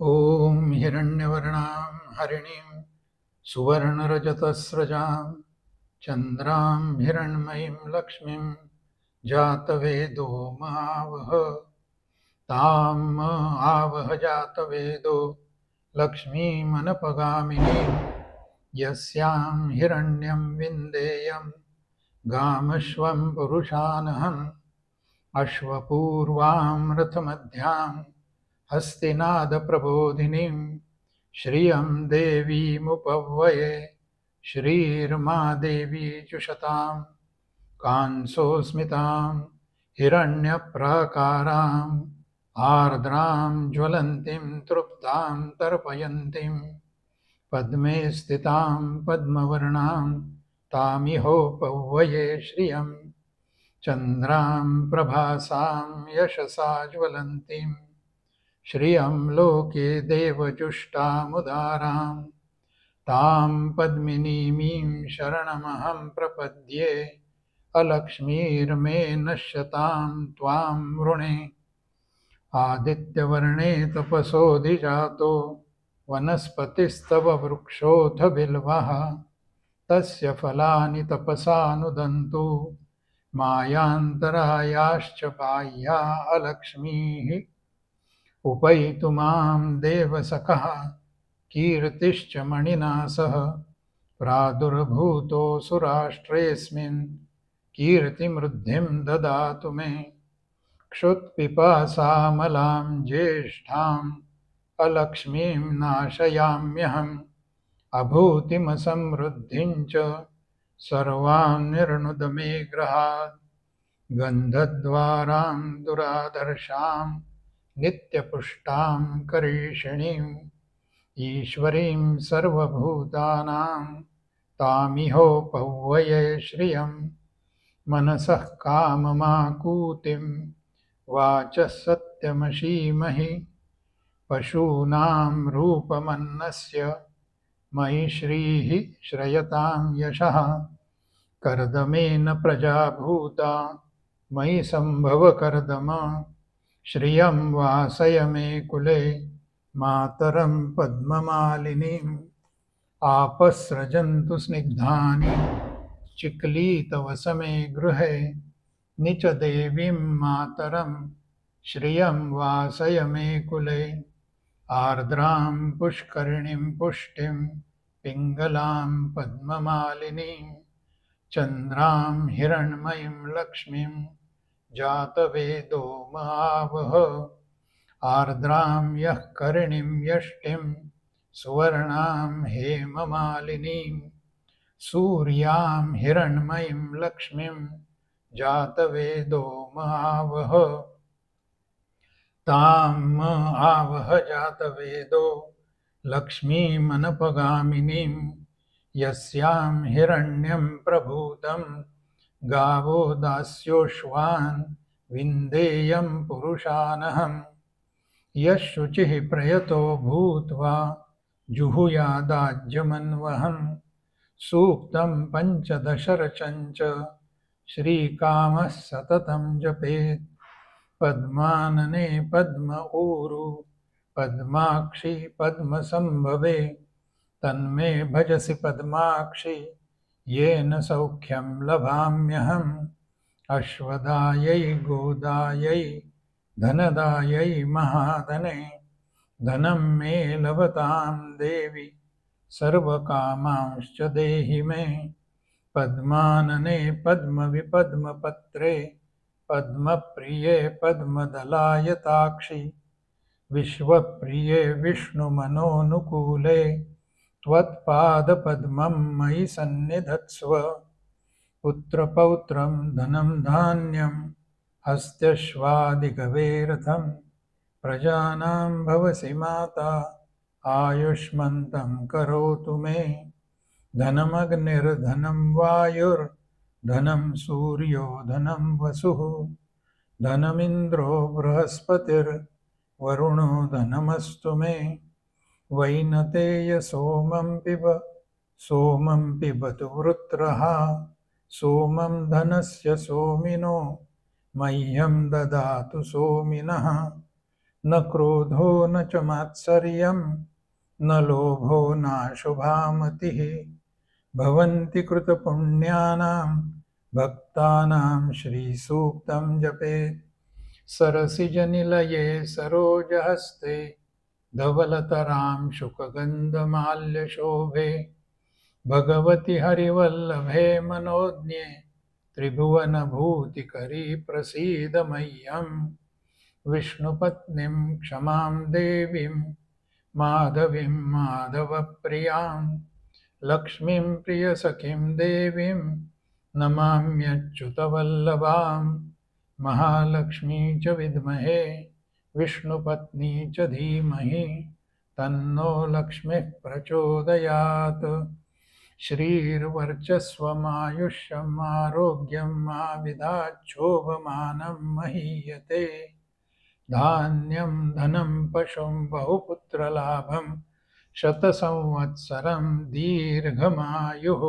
ॐ हिरण्यवर्णां हरिणीं सुवर्णरजतस्रजां चन्द्रां हिरण्मयीं लक्ष्मीं जातवेदो महावह ताम् आवह जातवेदो लक्ष्मीमनपगामिनीं यस्यां हिरण्यं विन्देयं गामश्वं पुरुषानहम् अश्वपूर्वां रथमध्यां हस्तिनादप्रबोधिनीं श्रियं देवीमुपह्वये श्रीर्मा देवी जुषतां कांसोऽस्मितां हिरण्यप्राकाराम् आर्द्रां ज्वलन्तीं तृप्तां तर्पयन्तीं पद्मे स्थितां पद्मवर्णां तामिहोपह्वये श्रियं चन्द्रां प्रभासां यशसा ज्वलन्तीं श्रियं लोके देवजुष्टामुदारां तां पद्मिनीमीं शरणमहं प्रपद्ये अलक्ष्मीर्मे नश्यतां त्वां वृणे आदित्यवर्णे तपसोऽधिजातो वनस्पतिस्तव वृक्षोऽथ बिल्वः तस्य फलानि तपसानुदन्तु मायान्तरायाश्च बाह्या अलक्ष्मीः उपैतु मां देवसखः कीर्तिश्च मणिना सह प्रादुर्भूतोऽसुराष्ट्रेऽस्मिन् कीर्तिमृद्धिं ददातु मे क्षुत्पिपासामलां ज्येष्ठाम् अलक्ष्मीं नाशयाम्यहम् अभूतिमसमृद्धिं च सर्वां निर्णुद मे गृहात् गन्धद्वारां दुरादर्शां नित्यपुष्टां करीषिणीम् ईश्वरीं सर्वभूतानां तामिहोपह्वये श्रियं मनसः काममाकूतिं वाचः सत्यमशीमहि पशूनां रूपमन्नस्य मयि श्रीः श्रयतां यशः कर्दमेन प्रजा भूता मयि सम्भव कर्दम श्रियं वासय मे कुले मातरं पद्ममालिनीम् आपस्रजन्तु स्निग्धानि चिक्लीतवसमे गृहे निच देवीं मातरं श्रियं वासय मे कुले आर्द्रां पुष्करिणीं पुष्टिं पिङ्गलां पद्ममालिनीं चन्द्रां हिरण्मयीं लक्ष्मीं जातवेदो महावह आर्द्रां यः करिणीं यष्टिं सुवर्णां हेममालिनीं सूर्यां हिरण्मयीं लक्ष्मीं जातवेदो महावह ताम् आवह जातवेदो लक्ष्मीमनपगामिनीं यस्यां हिरण्यं प्रभूतं गावो दास्योश्वान् विन्देयं पुरुषानहम् यः शुचिः प्रयतो भूत्वा जुहुयादाज्यमन्वहं सूक्तं पञ्चदशरचञ्च श्रीकामः सततं जपेत् पद्मानने पद्म ऊरु पद्माक्षि पद्मसंभवे तन्मे भजसि पद्माक्षि येन सौख्यं लभाम्यहम् अश्वदायै गोदायै धनदायै महाधने धनं मे लभतां देवि सर्वकामांश्च देहि मे पद्मानने पद्मविपद्मपत्रे पद्मप्रिये पद्मदलायताक्षि विश्वप्रिये विष्णुमनोनुकूले त्वत्पादपद्मं मयि सन्निधत्स्व पुत्रपौत्रं धनं धान्यं हस्त्यश्वादिगवेरथं प्रजानां भवसि माता आयुष्मन्तं करोतु मे धनमग्निर्धनं वायुर्धनं सूर्यो धनं वसुः धनमिन्द्रो बृहस्पतिर्वरुणो धनमस्तु मे वैनतेय सोमं पिबतु वृत्रः सोमं धनस्य सोमिनो मह्यं ददातु सोमिनः न क्रोधो न च मात्सर्यं न लोभो नाशुभा मतिः भवन्ति कृतपुण्यानां भक्तानां श्रीसूक्तं जपेत् सरसिजनिलये सरोजहस्ते धवलतरां शुकगन्धमाल्यशोभे भगवति हरिवल्लभे मनोज्ञे त्रिभुवनभूतिकरी प्रसीद मह्यम् विष्णुपत्नीं क्षमां देवीं माधवीं माधवप्रियां लक्ष्मीं प्रियसखीं देवीं नमाम्यच्युतवल्लभां महालक्ष्मी च विद्महे विष्णुपत्नी च धीमहि तन्नो लक्ष्मीः प्रचोदयात् श्रीर्वर्चस्वमायुष्यम् आरोग्यम् आविधाच्छोभमानं महीयते धान्यं धनं पशुं बहुपुत्रलाभं शतसंवत्सरं दीर्घमायुः